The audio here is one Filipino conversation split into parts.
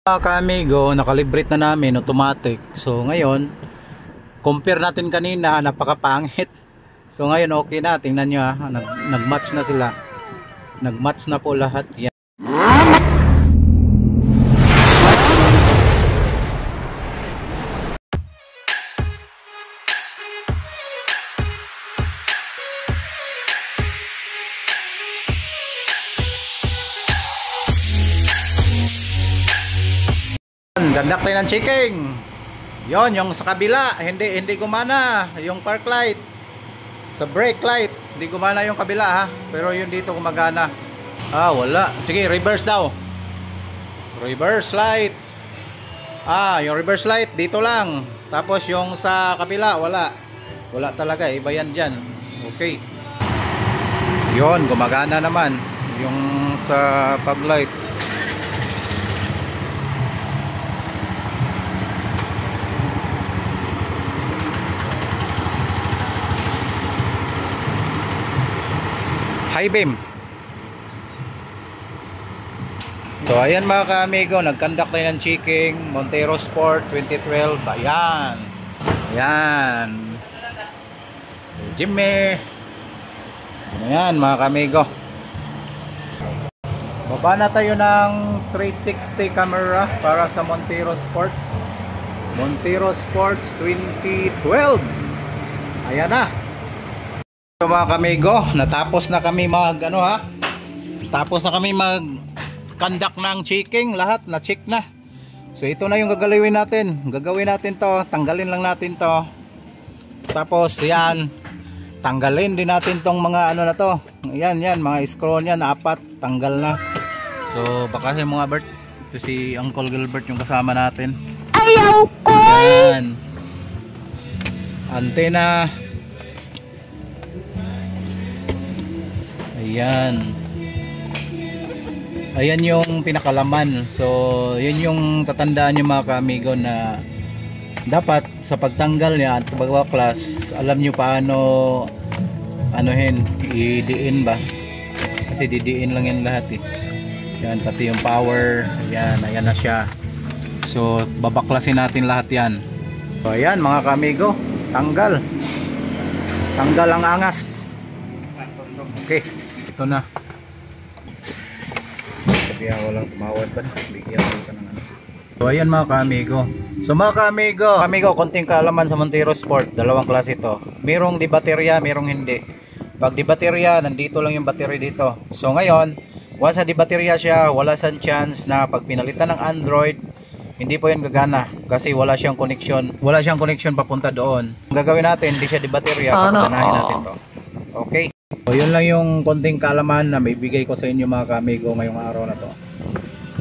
Mga ka-amigo, nakalibrate na namin automatic. So ngayon, compare natin kanina, napakapangit. So ngayon okay na, tingnan nyo nag-match na sila. Nag-match na po lahat yan. Gandak tayo ng checking. Yon, yung sa kabila hindi gumana yung park light. Sa brake light hindi gumana yung kabila ha, pero yung dito gumagana. Wala. Sige, reverse daw. Reverse light. Yung reverse light dito lang. Tapos yung sa kabila wala. Wala talaga, iba yan dyan. Okay. Yon, gumagana naman yung sa fog light. High beam. So ayan mga ka-amigo, nag-conduct tayo ng checking Montero Sport 2012. Ayan. Ayan. Jimmy. Ayan mga ka-amigo. Baba na tayo ng 360 camera para sa Montero Sports. Montero Sports 2012. Ayan na. So mga kamigo, natapos na kami tapos na kami mag-conduct ng checking, lahat na check na. So ito na yung gagawin natin to, tanggalin lang natin to. Tapos yan, tanggalin din natin tong mga na to. Yan, mga screw niyan, 4, tanggal na. So baka si mga Bert, ito si Uncle Gilbert yung kasama natin. Ayaw ko! Yan. Antena. Ayan yung pinakalaman. So yun yung tatandaan nyo mga ka-amigo, na dapat sa pagtanggal niya at pagbaklas, alam nyo paano idiin ba, kasi didiin lang yan lahat yan, pati yung power. Ayan na siya. So babaklasin natin lahat yan. So ayan mga ka-amigo, tanggal ang angas. Okay, ito na. Sabihan walang tumawad ba? Bigyan ko ka ng So ayan mga ka-amigo. So mga ka-amigo, konting kaalaman sa Montero Sport. Dalawang klase ito. Merong di baterya, merong hindi. Pag di baterya, nandito lang yung battery dito. So ngayon, once di baterya siya, wala siyang chance na pag pinalitan ng Android, hindi po yan gagana kasi wala siyang connection. Wala siyang connection papunta doon. Ang gagawin natin, hindi siya di baterya, papaganahin natin to. Okay. So yun lang yung konting kaalaman na may bigay ko sa inyo mga ka-amigo ngayong araw na to.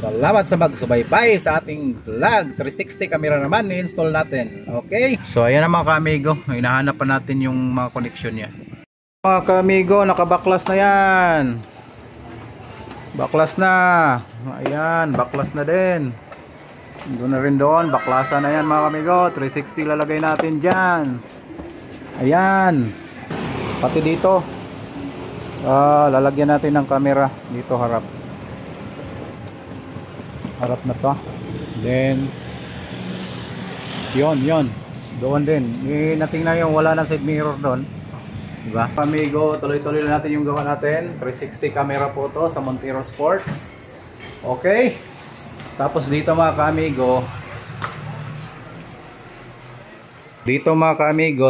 Salamat sa magsubaybay sa ating vlog. 360 camera naman i-install natin. Okay? So ayan na mga ka-amigo, hinahanap pa natin yung mga connection niya. Mga ka-amigo, nakabaklas na yan. Baklas na. Ayan, baklas na din. Doon na rin doon, baklasan na yan mga ka-amigo. 360 lalagay natin dyan. Ayan. Pati dito. Lalagyan natin ng camera dito harap na to. Then yon doon din natingnan yung wala na side mirror doon, diba amigo? Tuloy-tuloy na natin yung gawa natin. 360 camera po to sa Montero Sports. Okay, tapos dito mga ka-amigo,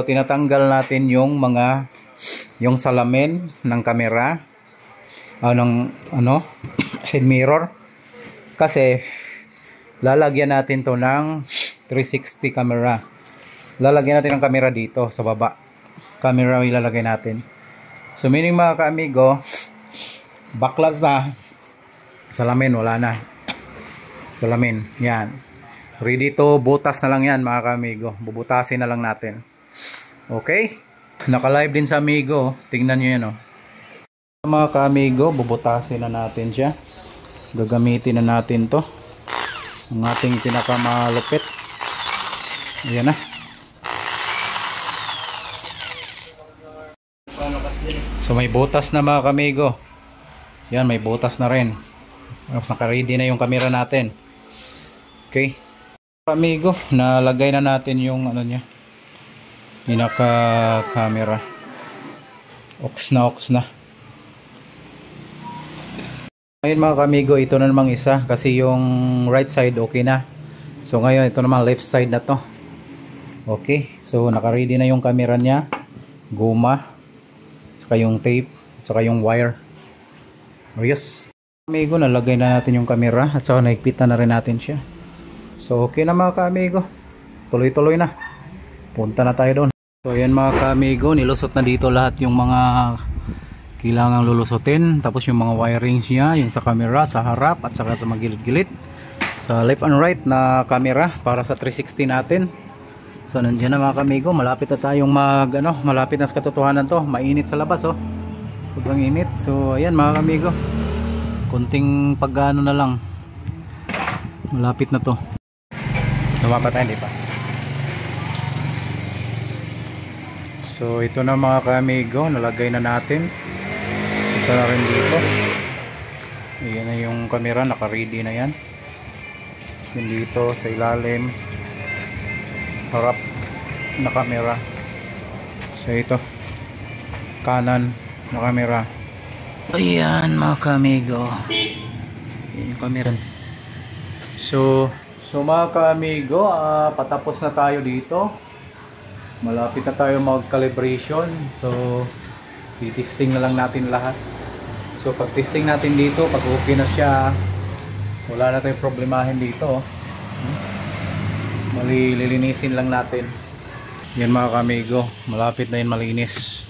tinatanggal natin yung salamin ng camera, side mirror, kasi lalagyan natin to ng 360 camera. Lalagyan natin ng camera dito sa baba. Camera ilalagay natin. So meaning mga ka-amigo, baklas na. Salamin wala na. Salamin, yan. Ready to butas na lang yan mga ka-amigo. Bubutasin na lang natin. Okay? Naka-live din sa amigo. Tingnan nyo yan Mga ka-amigo, bubutasin na natin siya. Gagamitin na natin to. Ang ating pinakamalupit. Ayan na. So may butas na mga ka-amigo. Yan, may butas na rin. Naka-ready na yung camera natin. Okay. Amigo, nalagay na natin yung ano niya. Pinaka camera. Ox na. Ngayon mga kamigo, ito na namang isa kasi yung right side okay na. So ngayon ito namang left side na to. Okay, so naka-ready na yung camera niya, guma, saka yung tape, saka yung wire. Oh yes. Amigo, nalagay na natin yung camera at saka naigpitan na rin natin siya. So okay na mga ka-amigo, tuloy-tuloy na. Punta na tayo doon. So ayan mga ka-amigo, nilusot na dito lahat yung mga kailangang lulusutin. Tapos yung mga wirings niya, yung sa camera, sa harap at saka sa magilid-gilid, sa left and right na camera para sa 360 natin. So nandiyan na mga ka-amigo, malapit na tayong malapit na sa katotohanan to. Mainit sa labas oh, sobrang init. So ayan mga ka-amigo, kunting pag-ano na lang, malapit na to. Lumapat tayo, hindi pa. So ito na mga ka-amigo, nalagay na natin. Ito na rin dito. Ayan na yung camera, naka-ready na yan. Yung dito sa ilalim, harap na camera. So ito, kanan na camera. Ayan mga ka-amigo, yung camera. So mga ka-amigo, patapos na tayo dito. Malapit na tayo mag-calibration. So i-testing na lang natin lahat. So pag testing natin dito, pag okay na siya, wala na tayong problemahin dito. Lilinisin lang natin. Yan mga ka-amigo, malapit na yun malinis.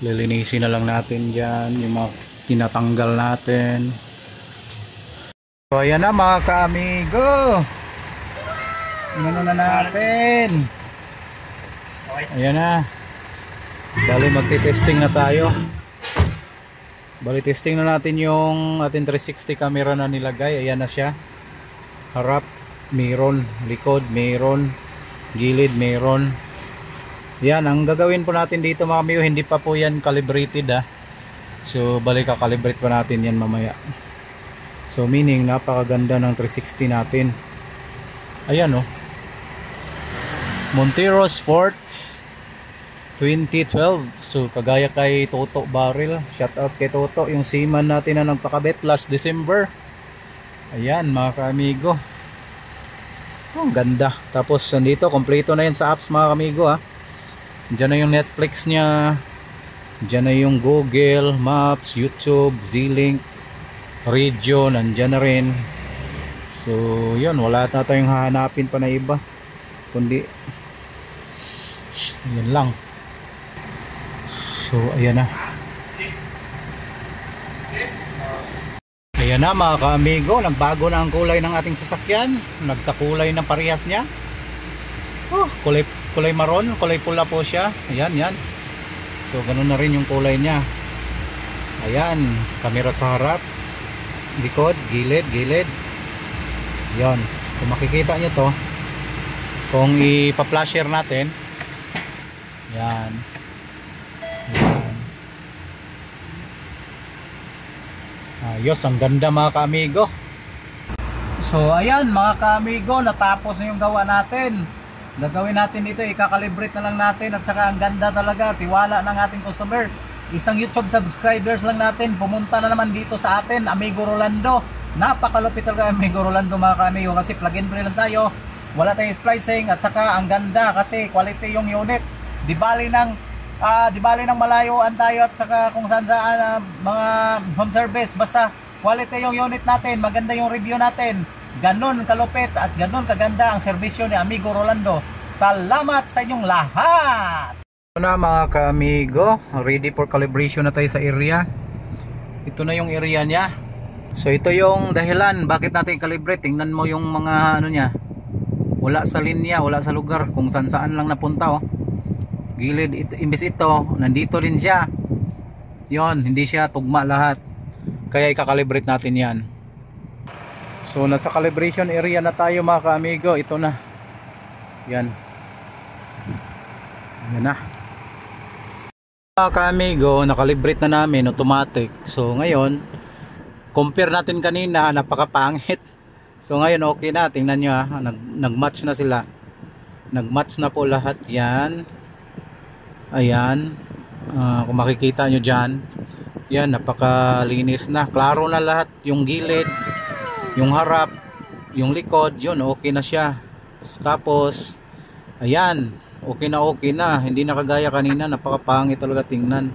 Lilinisin na lang natin dyan yung mga tinatanggal natin. So ayan na mga ka-amigo, inano na natin. Ayan na, bali magti-testing na tayo. Bali testing na natin yung ating 360 camera na nilagay. Ayan na siya, harap meron, likod meron, gilid meron. Yan ang gagawin po natin dito mga kamigo. Hindi pa po yan calibrated so bali kakalibrate pa natin yan mamaya. So meaning napakaganda ng 360 natin. Ayan oh, Montero Sport 2012. So kagaya kay Toto Barrel, shout out kay Toto, yung seaman natin na nagpakabit last December. Ayan mga ka-amigo, oh, ganda. Tapos nandito kompleto na yan sa apps mga ka-amigo Diyan na yung Netflix nya, diyan na yung Google Maps, YouTube, Z-Link, Radio, nandyan na rin. So yun, wala na tayong hahanapin pa na iba, kundi yan lang. So ayan na. Ayan na mga ka-amigo, nagbago na ang kulay ng ating sasakyan. Nagkakulay ng parehas niya. Oh, kulay maroon, kulay pula po siya. Ayan, yan. So ganun na rin yung kulay niya. Ayan, kamera sa harap, likod, gilid. Yan, kung makikita nyo to, kung ipa-flasher natin, yan. Ayos, ang ganda mga ka-amigo. So ayan mga ka-amigo, natapos na yung gawa natin. Gagawin natin dito, ikakalibrate na lang natin. At saka ang ganda talaga, tiwala ng ating customer. Isang YouTube subscribers lang natin, pumunta na naman dito sa atin, Amigo Rolando. Napakalupit talaga Amigo Rolando mga ka-amigo, kasi plug and play lang tayo, wala tayong splicing. At saka ang ganda kasi quality yung unit. Di bali ng malayuan tayo at saka kung saan mga home service, basta quality yung unit natin, maganda yung review natin. Ganon kalupit at ganon kaganda ang serbisyo ni Amigo Rolando. Salamat sa inyong lahat. Ito na mga ka-amigo, ready for calibration na tayo sa area. Ito na yung area niya. So ito yung dahilan bakit natin calibrate. Tingnan mo yung mga ano niya, wala sa linya, wala sa lugar, kung saan saan lang napunta gilid. Imbis ito, nandito rin siya. Yon, hindi siya tugma lahat. Kaya ikakalibrate natin yan. So nasa calibration area na tayo mga ka-amigo. Ito na. Yan. Yan na. Mga ka-amigo, nakalibrate na namin automatic. So ngayon, compare natin kanina, napakapangit. So ngayon okay na, tingnan nyo nag-match na sila. Nag-match na po lahat yan. Ayan. Kung makikita nyo dyan, yan, napakalinis na. Klaro na lahat. Yung gilid, yung harap, yung likod, yun, okay na siya. Tapos, ayan, okay na. Hindi na kagaya kanina, napakapangit talaga tingnan.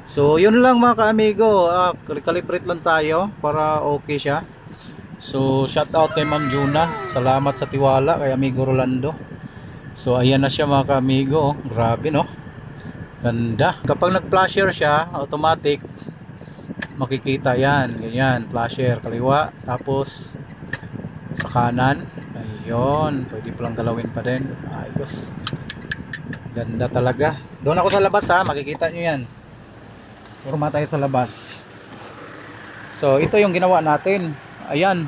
So, yun lang mga ka-amigo. Calibrate lang tayo para okay siya. So, shout out kay Ma'am Juna. Salamat sa tiwala kay Amigo Rolando. So, ayan na siya mga ka-amigo. Grabe, no? Ganda. Kapag nag-flasher siya, automatic, makikita yan. Ganyan, flasher, kaliwa. Tapos, sa kanan. Ayun. Pwede palang galawin pa din. Ayos. Ganda talaga. Doon ako sa labas ha. Makikita nyo yan. Forma tayo sa labas. So, ito yung ginawa natin. Ayan.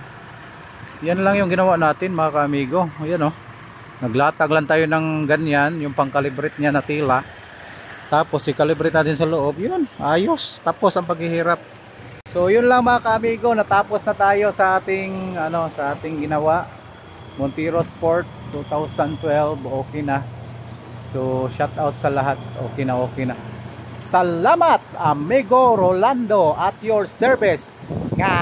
Yan lang yung ginawa natin mga ka-amigo. Ayan oh. Naglatag lang tayo ng ganyan, yung pang-calibrate niya na tila. Tapos i-calibrate natin sa loob. Yun, ayos. Tapos ang paghihirap. So yun lang mga ka-amigo, natapos na tayo sa ating sa ating ginawa. Montiro Sport 2012, okay na. So shout out sa lahat. Okay na. Salamat Amigo Rolando at your service. Nga